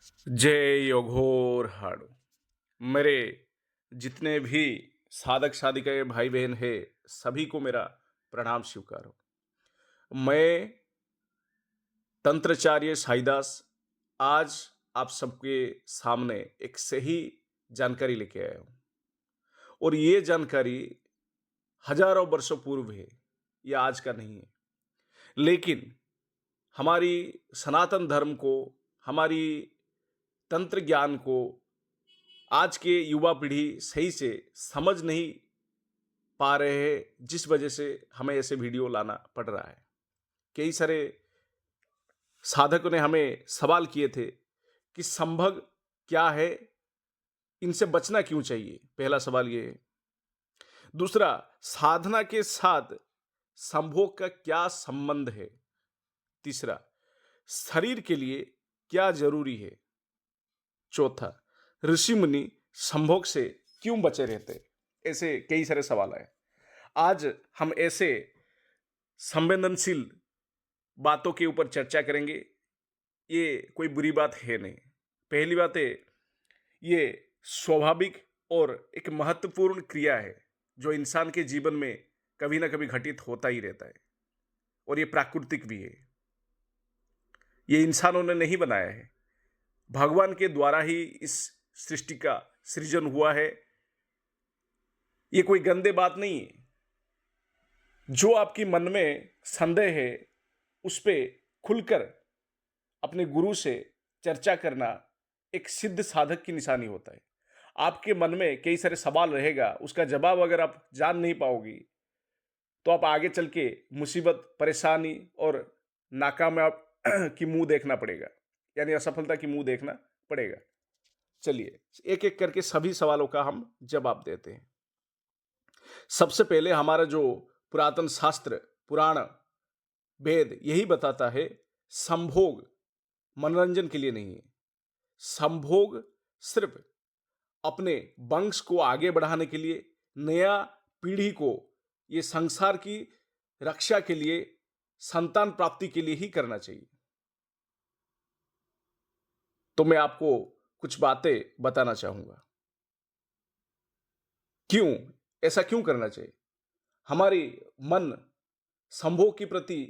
जय योगोर हाड़ो। मेरे जितने भी साधक साधिकाएं भाई बहन हैं, सभी को मेरा प्रणाम स्वीकार हो। मैं तंत्राचार्य साईदास आज आप सबके सामने एक सही जानकारी लेके आया हूँ। और ये जानकारी हजारों वर्षों पूर्व है, ये आज का नहीं है। लेकिन हमारी सनातन धर्म को, हमारी तंत्र ज्ञान को आज के युवा पीढ़ी सही से समझ नहीं पा रहे हैं, जिस वजह से हमें ऐसे वीडियो लाना पड़ रहा है। कई सारे साधकों ने हमें सवाल किए थे कि संभोग क्या है, इनसे बचना क्यों चाहिए। पहला सवाल ये है। दूसरा, साधना के साथ संभोग का क्या संबंध है। तीसरा, शरीर के लिए क्या जरूरी है। चौथा, ऋषि मुनि संभोग से क्यों बचे रहते। ऐसे कई सारे सवाल आए। आज हम ऐसे संवेदनशील बातों के ऊपर चर्चा करेंगे। ये कोई बुरी बात है नहीं। पहली बात है, ये स्वाभाविक और एक महत्वपूर्ण क्रिया है जो इंसान के जीवन में कभी ना कभी घटित होता ही रहता है। और ये प्राकृतिक भी है, ये इंसानों ने नहीं बनाया है, भगवान के द्वारा ही इस सृष्टि का सृजन हुआ है। ये कोई गंदे बात नहीं है। जो आपकी मन में संदेह है, उस पे खुलकर अपने गुरु से चर्चा करना एक सिद्ध साधक की निशानी होता है। आपके मन में कई सारे सवाल रहेगा, उसका जवाब अगर आप जान नहीं पाओगी तो आप आगे चल के मुसीबत, परेशानी और नाकामयाब की मुंह देखना पड़ेगा, यानी असफलता की मुंह देखना पड़ेगा। चलिए एक एक करके सभी सवालों का हम जवाब देते हैं। सबसे पहले हमारा जो पुरातन शास्त्र, पुराण, वेद यही बताता है, संभोग मनोरंजन के लिए नहीं है। संभोग सिर्फ अपने वंश को आगे बढ़ाने के लिए, नया पीढ़ी को ये संसार की रक्षा के लिए, संतान प्राप्ति के लिए ही करना चाहिए। तो मैं आपको कुछ बातें बताना चाहूंगा। क्यों ऐसा क्यों करना चाहिए। हमारी मन संभोग के प्रति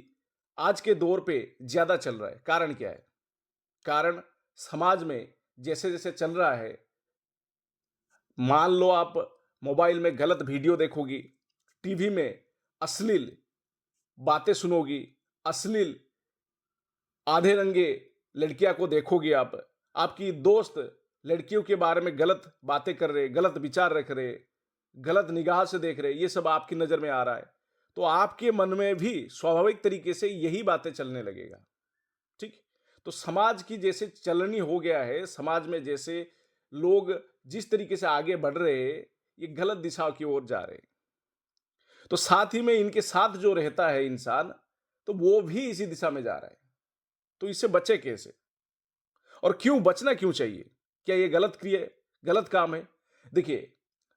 आज के दौर पे ज्यादा चल रहा है। कारण क्या है। कारण समाज में जैसे जैसे चल रहा है, मान लो आप मोबाइल में गलत वीडियो देखोगी, टीवी में अश्लील बातें सुनोगी, अश्लील आधे रंगे लड़कियां को देखोगी, आपकी दोस्त लड़कियों के बारे में गलत बातें कर रहे, गलत विचार रख रहे, गलत निगाह से देख रहे, ये सब आपकी नजर में आ रहा है, तो आपके मन में भी स्वाभाविक तरीके से यही बातें चलने लगेगा। ठीक। तो समाज की जैसे चलनी हो गया है, समाज में जैसे लोग जिस तरीके से आगे बढ़ रहे हैं, ये गलत दिशा की ओर जा रहे हैं। तो साथ ही में इनके साथ जो रहता है इंसान, तो वो भी इसी दिशा में जा रहा है। तो इससे बचे कैसे और क्यों, बचना क्यों चाहिए। क्या ये गलत क्रिया, गलत काम है। देखिए,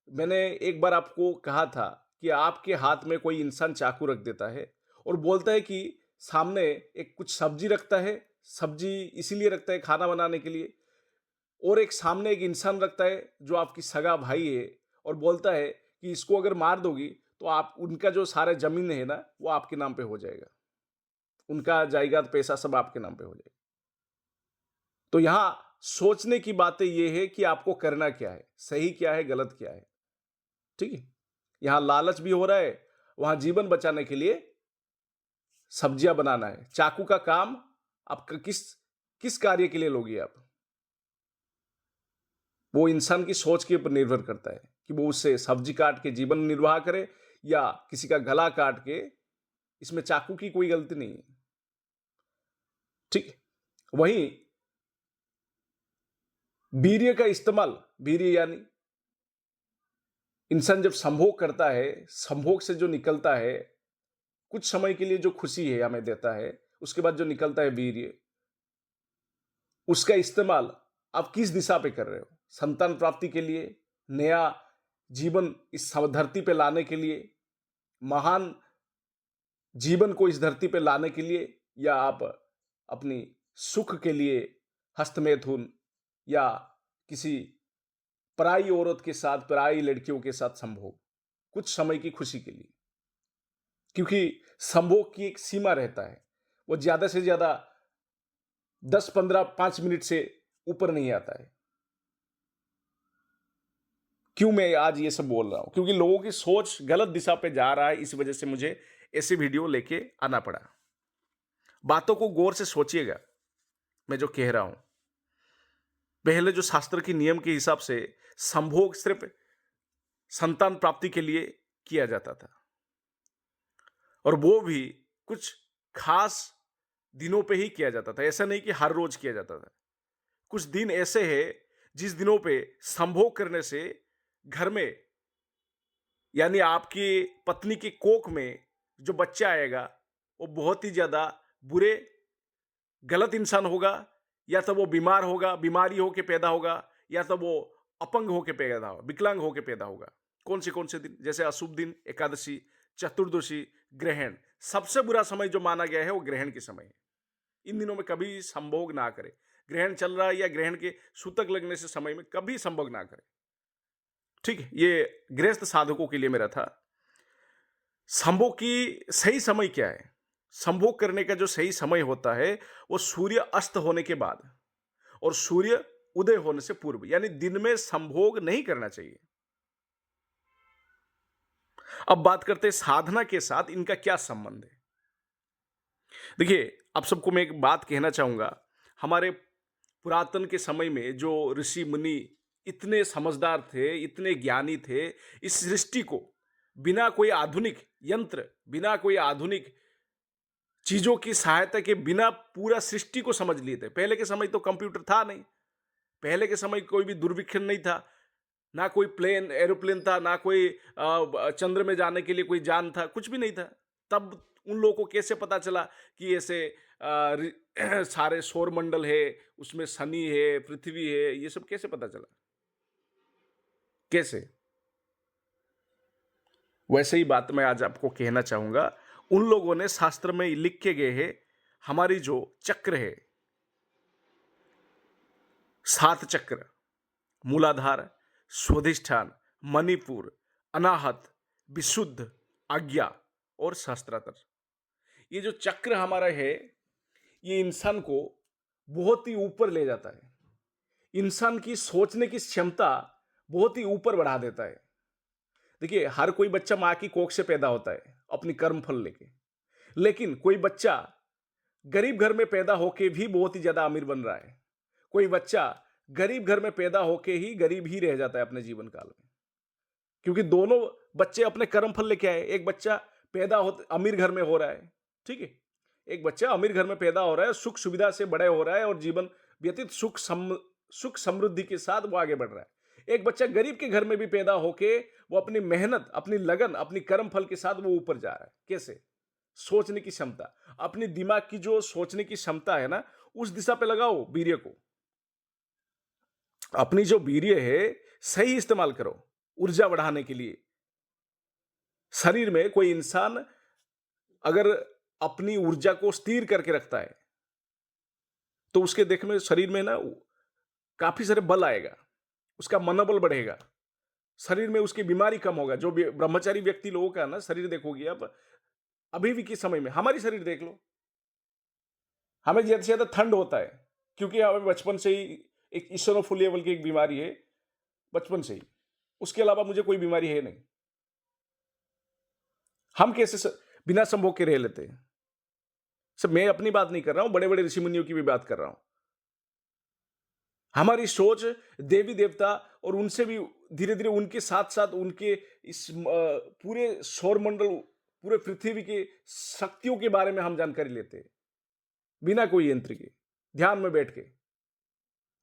मैंने एक बार आपको कहा था कि आपके हाथ में कोई इंसान चाकू रख देता है और बोलता है कि सामने एक कुछ सब्जी रखता है, सब्जी इसीलिए रखता है खाना बनाने के लिए, और एक सामने एक इंसान रखता है जो आपकी सगा भाई है और बोलता है कि इसको अगर मार दोगी तो आप, उनका जो सारे जमीन है ना, वो आपके नाम पे हो जाएगा, उनका जायदाद पैसा सब आपके नाम पे हो जाएगा। तो यहां सोचने की बातें ये है कि आपको करना क्या है, सही क्या है, गलत क्या है। ठीक है। यहां लालच भी हो रहा है, वहां जीवन बचाने के लिए सब्जियां बनाना है। चाकू का काम आप किस किस कार्य के लिए लोगे आप, वो इंसान की सोच के ऊपर निर्भर करता है कि वो उससे सब्जी काट के जीवन निर्वाह करे या किसी का गला काट के। इसमें चाकू की कोई गलती नहीं है। ठीक। वहीं वीर्य का इस्तेमाल, वीर्य यानी इंसान जब संभोग करता है, संभोग से जो निकलता है, कुछ समय के लिए जो खुशी है हमें देता है, उसके बाद जो निकलता है वीर्य, उसका इस्तेमाल आप किस दिशा पे कर रहे हो। संतान प्राप्ति के लिए, नया जीवन इस धरती पे लाने के लिए, महान जीवन को इस धरती पे लाने के लिए, या आप अपनी सुख के लिए हस्तमैथुन या किसी पराई औरत के साथ, पराई लड़कियों के साथ संभोग, कुछ समय की खुशी के लिए। क्योंकि संभोग की एक सीमा रहता है, वो ज्यादा से ज्यादा 10, 15, 5 मिनट से ऊपर नहीं आता है। क्यों मैं आज ये सब बोल रहा हूं? क्योंकि लोगों की सोच गलत दिशा पे जा रहा है, इस वजह से मुझे ऐसे वीडियो लेके आना पड़ा। बातों को गौर से सोचिएगा, मैं जो कह रहा हूं। पहले जो शास्त्र के नियम के हिसाब से संभोग सिर्फ संतान प्राप्ति के लिए किया जाता था, और वो भी कुछ खास दिनों पे ही किया जाता था। ऐसा नहीं कि हर रोज किया जाता था। कुछ दिन ऐसे हैं जिस दिनों पे संभोग करने से घर में, यानी आपकी पत्नी की कोख में जो बच्चा आएगा वो बहुत ही ज्यादा बुरे, गलत इंसान होगा, या तो वो बीमार होगा, बीमारी होके पैदा होगा, या तो वो अपंग होके पैदा होगा, विकलांग होके पैदा होगा। कौन से दिन? जैसे अशुभ दिन, एकादशी, चतुर्दशी, ग्रहण। सबसे बुरा समय जो माना गया है वो ग्रहण के समय है। इन दिनों में कभी संभोग ना करें। ग्रहण चल रहा है या ग्रहण के सूतक लगने से समय में कभी संभोग ना करें। ठीक है, ये गृहस्थ साधकों के लिए मेरा था। संभोग की सही समय क्या है? संभोग करने का जो सही समय होता है वो सूर्य अस्त होने के बाद और सूर्य उदय होने से पूर्व, यानी दिन में संभोग नहीं करना चाहिए। अब बात करते हैं साधना के साथ इनका क्या संबंध है। देखिए, आप सबको मैं एक बात कहना चाहूंगा। हमारे पुरातन के समय में जो ऋषि मुनि इतने समझदार थे, इतने ज्ञानी थे, इस सृष्टि को बिना कोई आधुनिक यंत्र, बिना कोई आधुनिक चीजों की सहायता के बिना पूरा सृष्टि को समझ लिए थे। पहले के समय तो कंप्यूटर था नहीं, पहले के समय कोई भी दूरवीक्षण नहीं था, ना कोई प्लेन एरोप्लेन था, ना कोई चंद्र में जाने के लिए कोई यान था, कुछ भी नहीं था। तब उन लोगों को कैसे पता चला कि ऐसे सारे सौर मंडल है, उसमें शनि है, पृथ्वी है, ये सब कैसे पता चला? कैसे? वैसे ही बात मैं आज आपको कहना चाहूंगा। उन लोगों ने शास्त्र में लिख के गए हैं, हमारी जो चक्र है, 7 चक्र, मूलाधार, स्वाधिष्ठान, मणिपुर, अनाहत, विशुद्ध, आज्ञा और सहस्त्रार, ये जो चक्र हमारा है, ये इंसान को बहुत ही ऊपर ले जाता है। इंसान की सोचने की क्षमता बहुत ही ऊपर बढ़ा देता है। देखिए, हर कोई बच्चा मां की कोख से पैदा होता है अपनी कर्म फल लेके, लेकिन कोई बच्चा गरीब घर में पैदा होके भी बहुत ही ज्यादा अमीर बन रहा है। कोई बच्चा गरीब घर में पैदा होके ही गरीब ही रह जाता है अपने जीवन काल में, क्योंकि दोनों बच्चे अपने कर्म फल लेके आए। एक बच्चा पैदा हो अमीर घर में हो रहा है, ठीक है, एक बच्चा अमीर घर में पैदा हो रहा है, सुख सुविधा से बड़े हो रहा है और जीवन व्यतीत सुख समृद्धि के साथ वो आगे बढ़ रहा है। एक बच्चा गरीब के घर में भी पैदा होके वो अपनी मेहनत, अपनी लगन, अपनी कर्म फल के साथ वो ऊपर जा रहा है। कैसे? सोचने की क्षमता, अपनी दिमाग की जो सोचने की क्षमता है ना, उस दिशा पे लगाओ वीर्य को। अपनी जो वीर्य है सही इस्तेमाल करो ऊर्जा बढ़ाने के लिए। शरीर में कोई इंसान अगर अपनी ऊर्जा को स्थिर करके रखता है तो उसके देखने में शरीर में ना काफी सारे बल आएगा, उसका मनोबल बढ़ेगा, शरीर में उसकी बीमारी कम होगा। जो ब्रह्मचारी व्यक्ति लोगों का ना शरीर देखोगे आप, अभी भी के समय में हमारी शरीर देख लो, हमें ज्यादा से ज्यादा ठंड होता है क्योंकि हमें बचपन से ही एक ईसनोफिलिया बोल की एक बीमारी है, बचपन से ही। उसके अलावा मुझे कोई बीमारी है नहीं। हम कैसे बिना संभोग के रह लेते हैं? सब मैं अपनी बात नहीं कर रहा हूं, बड़े बड़े ऋषि मुनियों की भी बात कर रहा हूं। हमारी सोच देवी देवता और उनसे भी धीरे धीरे उनके साथ साथ उनके इस पूरे सौरमंडल, पूरे पृथ्वी के शक्तियों के बारे में हम जानकारी लेते हैं बिना कोई यंत्र के, ध्यान में बैठ के।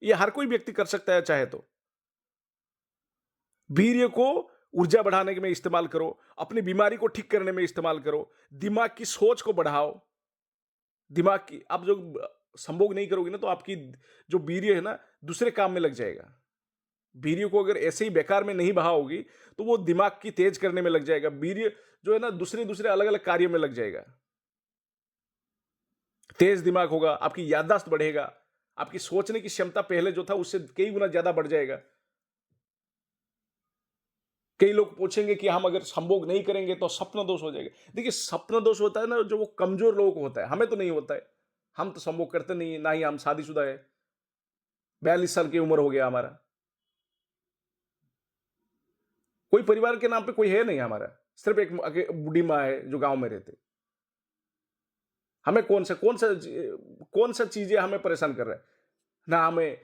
ये हर कोई व्यक्ति कर सकता है चाहे तो। वीर्य को ऊर्जा बढ़ाने में इस्तेमाल करो, अपनी बीमारी को ठीक करने में इस्तेमाल करो, दिमाग की सोच को बढ़ाओ। दिमाग की आप जो संभोग नहीं करोगे ना तो आपकी जो वीर्य है ना दूसरे काम में लग जाएगा। वीर्य को अगर ऐसे ही बेकार में नहीं बहाओगी तो वो दिमाग की तेज करने में लग जाएगा। वीर्य जो है ना दूसरे दूसरे अलग अलग कार्य में लग जाएगा। तेज दिमाग होगा, आपकी याददाश्त बढ़ेगा, आपकी सोचने की क्षमता पहले जो था उससे कई गुना ज्यादा बढ़ जाएगा। कई लोग पूछेंगे कि हम अगर संभोग नहीं करेंगे तो स्वप्न दोष हो जाएगा। देखिए, स्वप्न दोष होता है ना, जो वो कमजोर लोगों को होता है, हमें तो नहीं होता है। हम तो संभोग करते नहीं, ना ही हम शादीशुदा है। 42 साल की उम्र हो गया हमारा, कोई परिवार के नाम पे कोई है नहीं हमारा, सिर्फ एक बूढ़ी माँ है जो गांव में रहते। हमें कौन सा चीजें हमें परेशान कर रहा है? ना हमें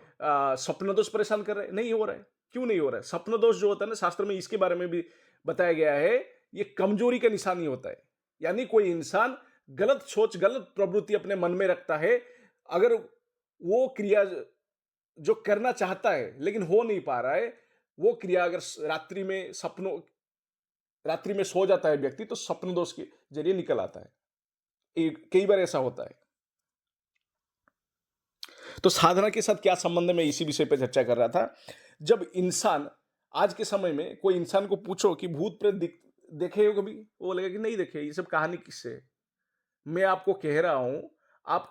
स्वप्न दोष परेशान कर रहे हैं, नहीं हो रहा है। क्यों नहीं हो रहा है? स्वप्न दोष जो होता है ना, शास्त्र में इसके बारे में भी बताया गया है, ये कमजोरी का निशानी होता है। यानी कोई इंसान गलत सोच, गलत प्रवृत्ति अपने मन में रखता है, अगर वो क्रिया जो करना चाहता है लेकिन हो नहीं पा रहा है, वो क्रिया अगर रात्रि में सो जाता है व्यक्ति, तो स्वप्न दोष के जरिए निकल आता है। कई बार ऐसा होता है। तो साधना के साथ क्या संबंध है, मैं इसी विषय पे चर्चा कर रहा था। जब इंसान, आज के समय में कोई इंसान को पूछो कि भूत प्रेत देखे हो कभी, वो बोलेगा कि नहीं देखे, ये सब कहानी किससे है। मैं आपको कह रहा हूं, आप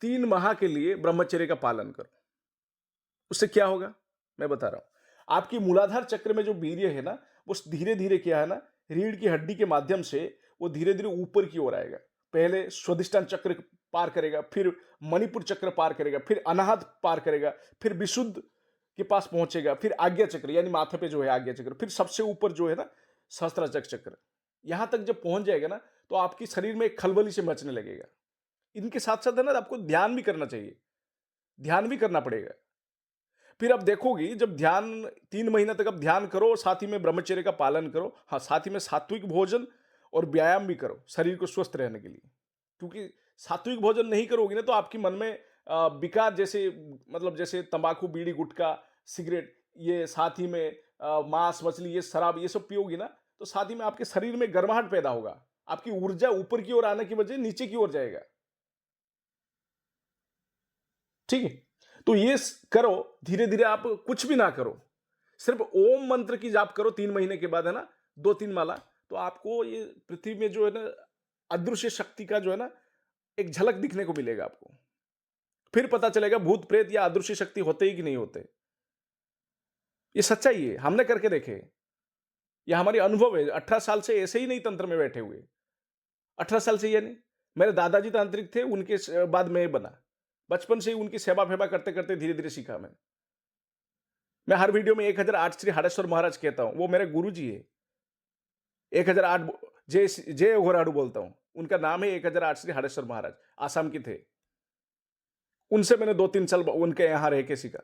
3 माह के लिए ब्रह्मचर्य का पालन करो। उससे क्या होगा मैं बता रहा हूं। आपकी मूलाधार चक्र में जो वीर्य है ना, वो धीरे धीरे क्या है ना, रीढ़ की हड्डी के माध्यम से वो धीरे धीरे ऊपर की ओर आएगा। पहले स्वादिष्टान चक्र पार करेगा, फिर मणिपुर चक्र पार करेगा, फिर अनाहत पार करेगा, फिर विशुद्ध के पास पहुंचेगा, फिर आज्ञा चक्र यानी माथे पे जो है आज्ञा चक्र, फिर सबसे ऊपर जो है ना सहस्त्राचक चक्र। यहां तक जब पहुंच जाएगा ना, तो आपकी शरीर में एक खलबली से मचने लगेगा। इनके साथ साथ है ना, आपको ध्यान भी करना चाहिए, ध्यान भी करना पड़ेगा। फिर आप देखोगी, जब ध्यान 3 महीने तक आप ध्यान करो, साथ ही में ब्रह्मचर्य का पालन करो, हाँ साथ ही में सात्विक भोजन और व्यायाम भी करो शरीर को स्वस्थ रहने के लिए। क्योंकि सात्विक भोजन नहीं करोगी ना, तो आपकी मन में विकार, जैसे मतलब जैसे तंबाकू, बीड़ी, गुटखा, सिगरेट, ये साथ ही में मांस मछली, ये शराब, ये सब पियोगी ना, तो साथ ही में आपके शरीर में गर्माहट पैदा होगा, आपकी ऊर्जा ऊपर की ओर आने की बजाय नीचे की ओर जाएगा। ठीक है, तो ये करो। धीरे धीरे आप कुछ भी ना करो, सिर्फ ओम मंत्र की जाप करो 3 महीने के बाद, है ना, 2-3 माला, तो आपको ये पृथ्वी में जो है ना अदृश्य शक्ति का जो है ना एक झलक दिखने को मिलेगा आपको। फिर पता चलेगा भूत प्रेत या अदृश्य शक्ति होते ही कि नहीं होते। ये सच्चाई है, हमने करके देखे, ये हमारी अनुभव है। 18 साल से ऐसे ही नहीं तंत्र में बैठे हुए, 18 साल से ये नहीं। मेरे दादाजी तांत्रिक थे, उनके बाद मैं बना। बचपन से ही उनकी सेवा फेवा करते करते धीरे धीरे सीखा मैं हर वीडियो में 1008 श्री हाड़ेश्वर महाराज कहता हूं, वो मेरे गुरु जी है। 1008 जय जय घोराडू बोलता हूं, उनका नाम है 1008 श्री हाड़ेश्वर महाराज, आसाम के थे। उनसे मैंने 2-3 साल उनके यहां रह के सीखा।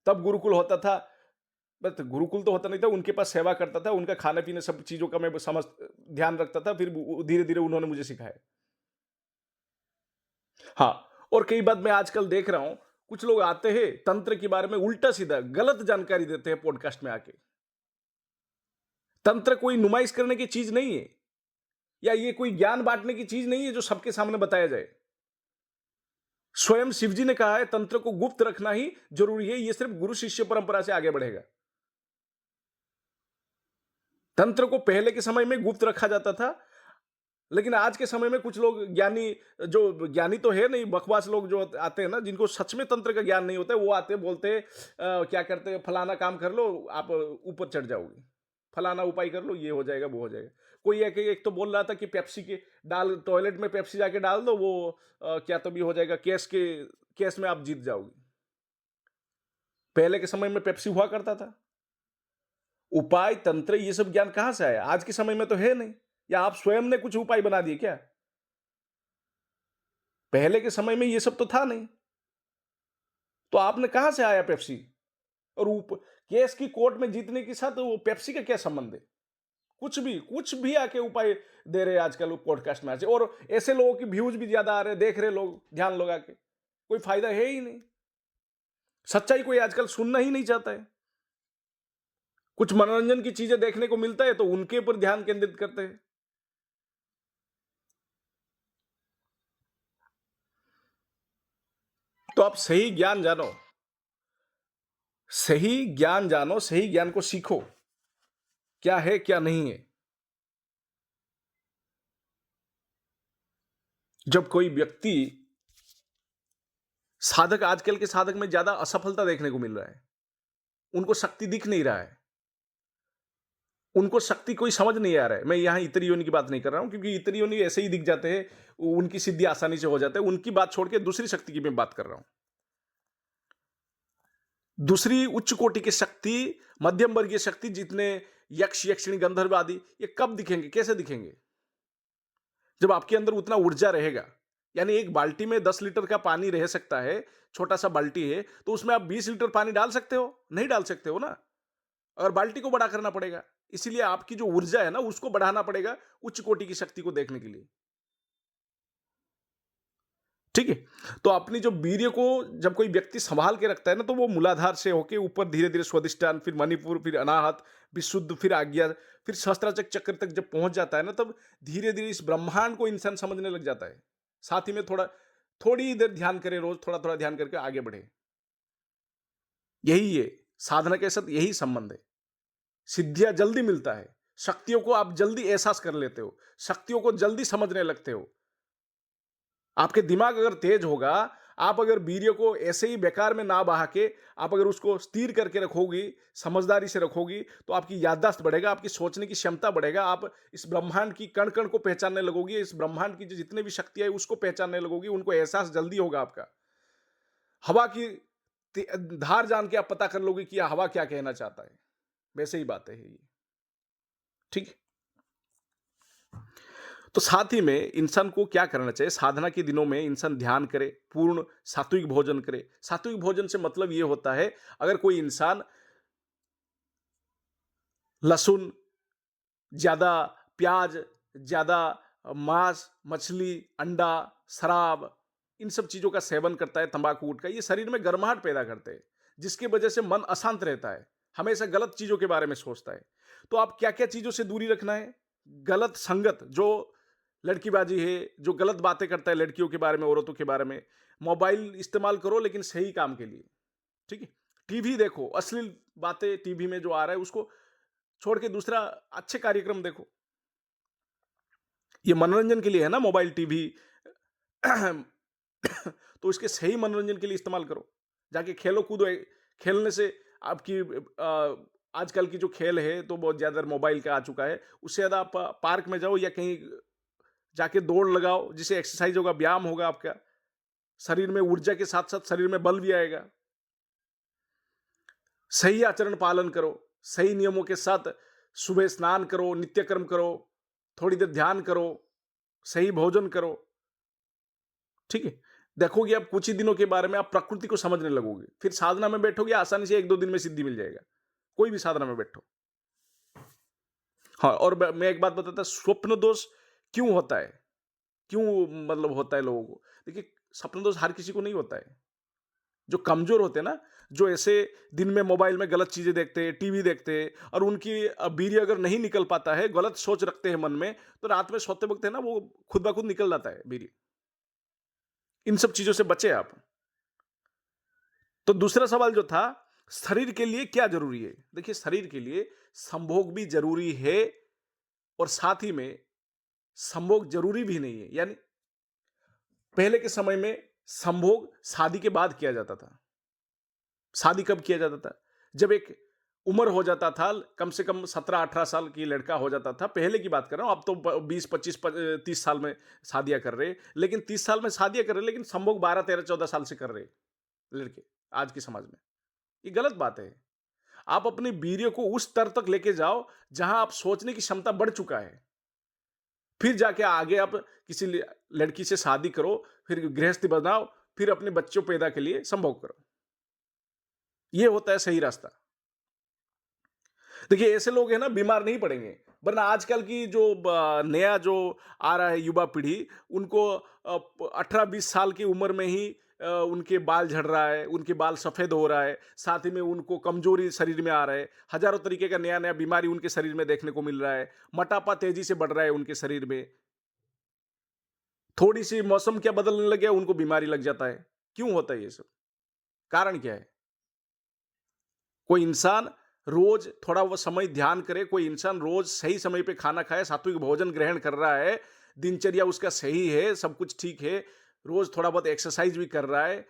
तब गुरुकुल होता था, बस गुरुकुल तो होता नहीं था, उनके पास सेवा करता था, उनका खाने पीने सब चीजों का मैं समझ ध्यान रखता था, फिर धीरे धीरे उन्होंने मुझे सिखाया। हाँ, और कई बात मैं आजकल देख रहा हूं, कुछ लोग आते हैं तंत्र के बारे में उल्टा सीधा गलत जानकारी देते हैं पॉडकास्ट में आके। तंत्र कोई नुमाइश करने की चीज नहीं है, या ये कोई ज्ञान बांटने की चीज नहीं है जो सबके सामने बताया जाए। स्वयं शिव जी ने कहा है तंत्र को गुप्त रखना ही जरूरी है, ये सिर्फ गुरु शिष्य परंपरा से आगे बढ़ेगा। तंत्र को पहले के समय में गुप्त रखा जाता था, लेकिन आज के समय में कुछ लोग ज्ञानी, जो ज्ञानी तो है नहीं, बकवास लोग जो आते हैं ना, जिनको सच में तंत्र का ज्ञान नहीं होता है, वो आते बोलते हैं क्या करते हैं, फलाना काम कर लो आप ऊपर चढ़ जाओगे, फलाना उपाय कर लो ये हो जाएगा वो हो जाएगा। कोई एक तो बोल रहा था कि पेप्सी के डाल, टॉयलेट में पेप्सी जाके डाल दो, वो क्या तो भी हो जाएगा, केस में आप जीत जाओगे। पहले के समय में पेप्सी हुआ करता था। उपाय तंत्र ये सब ज्ञान कहां से आया? आज के समय में तो है नहीं, या आप स्वयं ने कुछ उपाय बना दिए क्या? पहले के समय में ये सब तो था नहीं, तो आपने कहां से आया पेप्सी? और केस की कोर्ट में जीतने के साथ वो पेप्सी का क्या संबंध है? कुछ भी आके उपाय दे रहे हैं आजकल पॉडकास्ट में, और ऐसे लोगों की व्यूज भी ज्यादा आ रहे हैं, देख रहे लोग ध्यान लगा के, कोई फायदा है ही नहीं। सच्चाई कोई आजकल सुनना ही नहीं चाहता है। कुछ मनोरंजन की चीजें देखने को मिलता है तो उनके ऊपर ध्यान केंद्रित करते हैं। तो आप सही ज्ञान जानो, सही ज्ञान जानो, सही ज्ञान को सीखो, क्या है क्या नहीं है। जब कोई व्यक्ति साधक, आजकल के साधक में ज्यादा असफलता देखने को मिल रहा है। उनको शक्ति दिख नहीं रहा है, उनको शक्ति कोई समझ नहीं आ रहा है। मैं यहाँ इतरी योनि की बात नहीं कर रहा हूं, क्योंकि इतरी योनि ऐसे ही दिख जाते हैं, उनकी सिद्धि आसानी से हो जाते हैं। उनकी बात छोड़ के दूसरी शक्ति की मैं बात कर रहा हूं। दूसरी उच्च कोटि की शक्ति, मध्यम वर्गीय शक्ति, जितने यक्ष, यक्षिणी, गंधर्व आदि, ये कब दिखेंगे, कैसे दिखेंगे? जब आपके अंदर उतना ऊर्जा रहेगा। यानी एक बाल्टी में 10 लीटर का पानी रह सकता है, छोटा सा बाल्टी है, तो उसमें आप 20 लीटर पानी डाल सकते हो? नहीं डाल सकते हो ना। और बाल्टी को बड़ा करना पड़ेगा। इसीलिए आपकी जो ऊर्जा है ना, उसको बढ़ाना पड़ेगा उच्च कोटि की शक्ति को देखने के लिए। ठीक है? तो अपनी जो वीर्य को जब कोई व्यक्ति संभाल के रखता है ना, तो वो मूलाधार से होके ऊपर धीरे-धीरे स्वादिष्टान, फिर मणिपुर, फिर अनाहत, विशुद्ध, फिर आज्ञा, फिर सहस्त्राचक चक्र तक जब पहुंच जाता है ना, तब धीरे-धीरे इस ब्रह्मांड को इंसान समझने लग जाता है। साथ ही में थोड़ी देर ध्यान करे, रोज थोड़ा-थोड़ा ध्यान करके आगे बढ़े। यही है साधना के साथ, यही संबंध है। सिद्धियां जल्दी मिलता है, शक्तियों को आप जल्दी एहसास कर लेते हो, शक्तियों को जल्दी समझने लगते हो। आपके दिमाग अगर तेज होगा, आप अगर वीर्य को ऐसे ही बेकार में ना बहा के, आप अगर उसको स्थिर करके रखोगी, समझदारी से रखोगी, तो आपकी याददाश्त बढ़ेगा, आपकी सोचने की क्षमता बढ़ेगा। आप इस ब्रह्मांड की कण कण को पहचानने लगोगी, इस ब्रह्मांड की जो जितने भी शक्तियां है उसको पहचानने लगोगी, उनको एहसास जल्दी होगा आपका। हवा की धार जान के आप पता कर लोगे कि यह हवा क्या कहना चाहता है। वैसे ही बात है ये। ठीक है? तो साथ ही में इंसान को क्या करना चाहिए? साधना के दिनों में इंसान ध्यान करे, पूर्ण सात्विक भोजन करे। सात्विक भोजन से मतलब ये होता है, अगर कोई इंसान लहसुन, ज्यादा प्याज, ज्यादा मांस, मछली, अंडा, शराब, इन सब चीजों का सेवन करता है, तंबाकू, गुटखा, ये शरीर में गर्माहट पैदा करते हैं, जिसकी वजह से मन अशांत रहता है, हमेशा गलत चीजों के बारे में सोचता है। तो आप क्या क्या चीजों से दूरी रखना है? गलत संगत, जो लड़कीबाजी है, जो गलत बातें करता है लड़कियों के बारे में, औरतों के बारे में। मोबाइल इस्तेमाल करो, लेकिन सही काम के लिए। ठीक है? टीवी देखो, अश्लील बातें टीवी में जो आ रहा है उसको छोड़ के दूसरा अच्छे कार्यक्रम देखो। ये मनोरंजन के लिए है ना मोबाइल, टीवी। तो इसके सही मनोरंजन के लिए इस्तेमाल करो। जाके खेलो कूदो। खेलने से आपकी आजकल की जो खेल है तो बहुत ज्यादा मोबाइल का आ चुका है। उससे ज्यादा आप पार्क में जाओ या कहीं जाके दौड़ लगाओ, जिससे एक्सरसाइज होगा, व्यायाम होगा, आपका शरीर में ऊर्जा के साथ साथ शरीर में बल भी आएगा। सही आचरण पालन करो, सही नियमों के साथ सुबह स्नान करो, नित्यकर्म करो, थोड़ी देर ध्यान करो, सही भोजन करो। ठीक है? देखोगे आप कुछ ही दिनों के बारे में आप प्रकृति को समझने लगोगे, फिर साधना में बैठोगे, आसानी से 1-2 दिन में सिद्धि मिल जाएगा। कोई भी साधना में बैठो। हाँ, और मैं एक बात बताता, स्वप्न दोष क्यों होता है? क्यों मतलब होता है लोगों को? देखिए, स्वप्न दोष हर किसी को नहीं होता है। जो कमजोर होते हैं ना, जो ऐसे दिन में मोबाइल में गलत चीजें देखते हैं, टीवी देखते हैं, और उनकी वीर्य अगर नहीं निकल पाता है, गलत सोच रखते हैं मन में, तो रात में सोते वक्त है ना, वो खुद ब खुद निकल जाता है वीर्य। इन सब चीजों से बचे आप। तो दूसरा सवाल जो था, शरीर के लिए क्या जरूरी है? देखिए, शरीर के लिए संभोग भी जरूरी है, और साथ ही में संभोग जरूरी भी नहीं है। यानी पहले के समय में संभोग शादी के बाद किया जाता था। शादी कब किया जाता था? जब एक उम्र हो जाता था, कम से कम 17-18 साल की लड़का हो जाता था। पहले की बात कर रहा हूं, अब तो 20-25 30 साल में शादियां कर रहे, लेकिन 30 साल में शादियां कर रहे, लेकिन संभोग 12-13-14 साल से कर रहे लड़के आज के समाज में। ये गलत बात है। आप अपने वीर्य को उस स्तर तक लेके जाओ जहां आप सोचने की क्षमता बढ़ चुका है, फिर जाके आगे आप किसी लड़की से शादी करो, फिर गृहस्थी बनाओ, फिर अपने बच्चों पैदा के लिए संभोग करो। ये होता है सही रास्ता। देखिए, ऐसे लोग हैं ना, बीमार नहीं पड़ेंगे। वरना आजकल की जो नया जो आ रहा है युवा पीढ़ी, उनको 18-20 साल की उम्र में ही उनके बाल झड़ रहा है, उनके बाल सफेद हो रहा है, साथ ही में उनको कमजोरी शरीर में आ रहा है, हजारों तरीके का नया नया बीमारी उनके शरीर में देखने को मिल रहा है, मोटापा तेजी से बढ़ रहा है उनके शरीर में। थोड़ी सी मौसम क्या बदलने लगे, उनको बीमारी लग जाता है। क्यों होता है ये सब? कारण क्या है? कोई इंसान रोज थोड़ा वो समय ध्यान करे, कोई इंसान रोज सही समय पे खाना खाए, सात्विक भोजन ग्रहण कर रहा है, दिनचर्या उसका सही है, सब कुछ ठीक है, रोज थोड़ा बहुत एक्सरसाइज भी कर रहा है,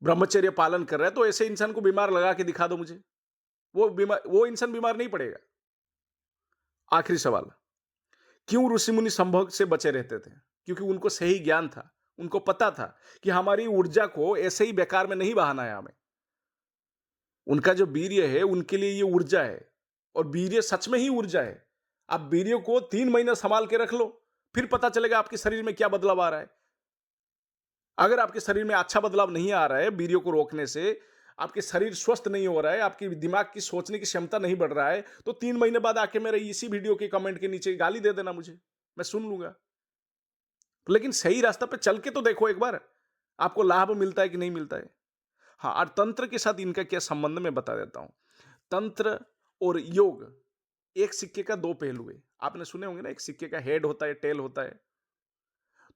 ब्रह्मचर्य पालन कर रहा है, तो ऐसे इंसान को बीमार लगा के दिखा दो मुझे, वो इंसान बीमार नहीं पड़ेगा। आखिरी सवाल, क्यों ऋषि मुनि संभोग से बचे रहते थे? क्योंकि उनको सही ज्ञान था, उनको पता था कि हमारी ऊर्जा को ऐसे ही बेकार में नहीं बहाना है हमें। उनका जो वीर्य है, उनके लिए ये ऊर्जा है, और वीर्य सच में ही ऊर्जा है। आप वीर्य को 3 महीने संभाल के रख लो, फिर पता चलेगा आपके शरीर में क्या बदलाव आ रहा है। अगर आपके शरीर में अच्छा बदलाव नहीं आ रहा है वीर्य को रोकने से, आपके शरीर स्वस्थ नहीं हो रहा है, आपकी दिमाग की सोचने की क्षमता नहीं बढ़ रहा है, तो 3 महीने बाद आके मेरे इसी वीडियो के कमेंट के नीचे गाली दे देना मुझे, मैं सुन लूंगा। लेकिन सही रास्ता पे चल के तो देखो एक बार, आपको लाभ मिलता है कि नहीं मिलता है। हाँ, और तंत्र के साथ इनका क्या संबंध मैं बता देता हूं। तंत्र और योग एक सिक्के का 2 पहलू है। आपने सुने होंगे ना, एक सिक्के का हेड होता है, टेल होता है।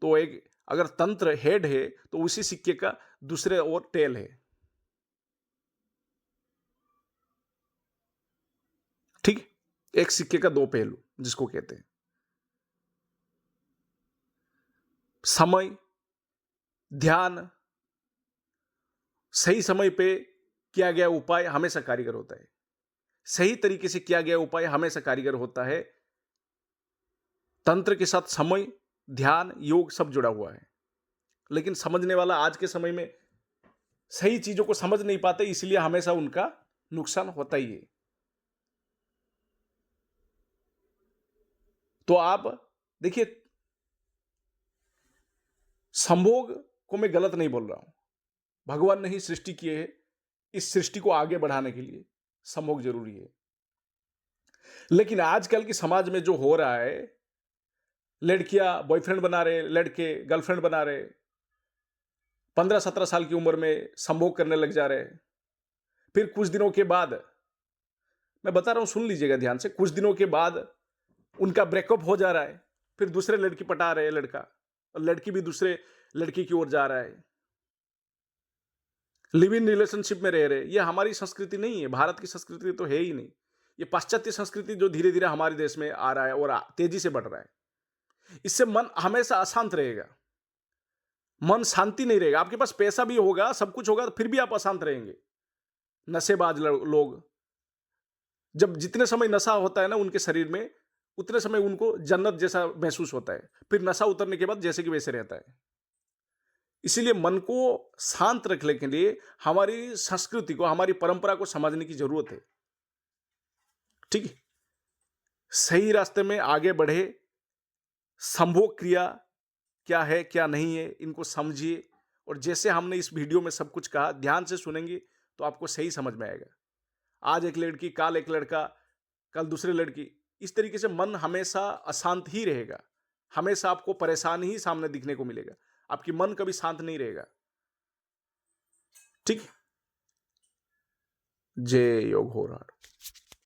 तो एक अगर तंत्र हेड है, तो उसी सिक्के का दूसरे ओर टेल है। ठीक, एक सिक्के का 2 पहलू जिसको कहते हैं। समय, ध्यान, सही समय पे किया गया उपाय हमेशा कारीगर होता है। सही तरीके से किया गया उपाय हमेशा कारीगर होता है। तंत्र के साथ समय, ध्यान, योग सब जुड़ा हुआ है। लेकिन समझने वाला आज के समय में सही चीजों को समझ नहीं पाते, इसलिए हमेशा उनका नुकसान होता ही है। तो आप देखिए, संभोग को मैं गलत नहीं बोल रहा हूं। भगवान ने ही सृष्टि की है, इस सृष्टि को आगे बढ़ाने के लिए संभोग जरूरी है। लेकिन आजकल की समाज में जो हो रहा है, लड़कियां बॉयफ्रेंड बना रहे, लड़के गर्लफ्रेंड बना रहे, 15-17 साल की उम्र में संभोग करने लग जा रहे हैं। फिर कुछ दिनों के बाद, मैं बता रहा हूं, सुन लीजिएगा ध्यान से, कुछ दिनों के बाद उनका ब्रेकअप हो जा रहा है, फिर दूसरे लड़की पटा रहे हैं लड़का, और लड़की भी दूसरे लड़की की ओर जा रहा है, लिव इन रिलेशनशिप में रह रहे। ये हमारी संस्कृति नहीं है, भारत की संस्कृति तो है ही नहीं। ये पाश्चात्य संस्कृति जो धीरे धीरे हमारे देश में आ रहा है और तेजी से बढ़ रहा है। इससे मन हमेशा अशांत रहेगा, मन शांति नहीं रहेगा। आपके पास पैसा भी होगा, सब कुछ होगा, फिर भी आप अशांत रहेंगे। नशेबाज लोग, जब जितने समय नशा होता है ना उनके शरीर में, उतने समय उनको जन्नत जैसा महसूस होता है, फिर नशा उतरने के बाद जैसे कि वैसे रहता है। इसीलिए मन को शांत रखने के लिए हमारी संस्कृति को, हमारी परंपरा को समझने की जरूरत है। ठीक है, सही रास्ते में आगे बढ़े, संभोग क्रिया क्या है क्या नहीं है इनको समझिए, और जैसे हमने इस वीडियो में सब कुछ कहा, ध्यान से सुनेंगे तो आपको सही समझ में आएगा। आज एक लड़की, काल एक लड़का, कल दूसरी लड़की, इस तरीके से मन हमेशा अशांत ही रहेगा। हमेशा आपको परेशान ही सामने दिखने को मिलेगा, आपकी मन कभी शांत नहीं रहेगा। ठीक, जय योग हो रहा।